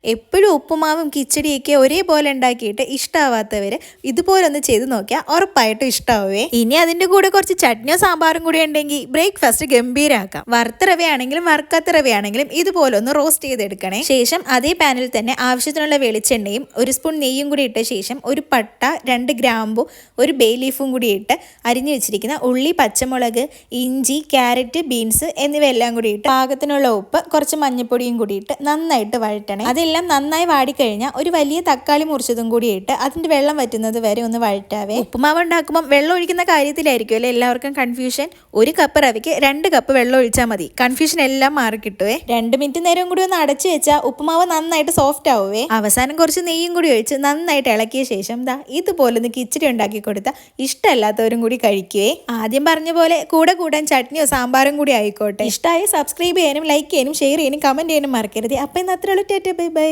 എപ്പോഴും ഉപ്പുമാവും കിച്ചടിയൊക്കെ ഒരേപോലെ ഉണ്ടാക്കിയിട്ട് ഇഷ്ടമാവാത്തവർ ഇതുപോലെ ഒന്ന് ചെയ്ത് നോക്കിയാൽ ഉറപ്പായിട്ടും ഇഷ്ടമാവേ. ഇനി അതിൻ്റെ കൂടെ കുറച്ച് ചട്നിയോ സാമ്പാറും കൂടി ഉണ്ടെങ്കിൽ ബ്രേക്ക്ഫാസ്റ്റ് ഗംഭീരാക്കാം. വറുത്ത റവയാണെങ്കിലും വറുക്കാത്ത റവയാണെങ്കിലും ഇതുപോലെ ഒന്ന് റോസ്റ്റ് ചെയ്തെടുക്കണേ. ശേഷം അതേ പാനിൽ തന്നെ ആവശ്യത്തിനുള്ള വെളിച്ചെണ്ണയും 1 സ്പൂൺ നെയ്യും കൂടി ഇട്ട ശേഷം ഒരു പട്ട, 2 ഗ്രാമ്പു, ഒരു ബേ ലീഫും കൂടി ഇട്ട് അരിഞ്ഞു വെച്ചിരിക്കുന്ന ഉള്ളി, പച്ചമുളക്, ഇഞ്ചി, ക്യാരറ്റ്, ബീൻസ് എന്നിവയെല്ലാം കൂടി ഇട്ട് പാകത്തിനുള്ള ഉപ്പ്, കുറച്ച് മഞ്ഞൾപ്പൊടിയും കൂടി ഇട്ട് നന്നായിട്ട് വഴറ്റണേ. എല്ലാം നന്നായി വാടിക്കഴിഞ്ഞാൽ ഒരു വലിയ തക്കാളി മുറിച്ചതും കൂടി ഇട്ട് അതിന്റെ വെള്ളം വറ്റുന്നത് വരെ ഒന്ന് വഴറ്റാവേ. ഉപ്പുമാവ് ഉണ്ടാക്കുമ്പോൾ വെള്ളം ഒഴിക്കുന്ന കാര്യത്തിലായിരിക്കും അല്ലേ എല്ലാവർക്കും കൺഫ്യൂഷൻ. 1 കപ്പ് റവയ്ക്ക് 2 കപ്പ് വെള്ളം ഒഴിച്ചാൽ മതി. കൺഫ്യൂഷൻ എല്ലാം മാറിക്കിട്ടുവേ. 2 മിനിറ്റ് നേരം കൂടി ഒന്ന് അടച്ചു വെച്ചാൽ ഉപ്പുമാവ് നന്നായിട്ട് സോഫ്റ്റ് ആവുവേ. അവസാനം കുറച്ച് നെയ്യും കൂടി ഒഴിച്ച് നന്നായിട്ട് ഇളക്കിയ ശേഷം ഇതുപോലെ ഒന്ന് കിച്ചടി ഉണ്ടാക്കി കൊടുത്താൽ ഇഷ്ടമല്ലാത്തവരും കൂടി കഴിക്കുവേ. ആദ്യം പറഞ്ഞ പോലെ കൂടാൻ ചട്നിയോ സാമ്പാറും കൂടി ആയിക്കോട്ടെ. ഇഷ്ടമായി സബ്സ്ക്രൈബ് ചെയ്യാനും ലൈക്ക് ചെയ്യാനും ഷെയർ ചെയ്യാനും കമന്റ് ചെയ്യാനും മറക്കരുത്. അപ്പം ഇന്ന് അത്രയുള്ളൂ. Bye bye.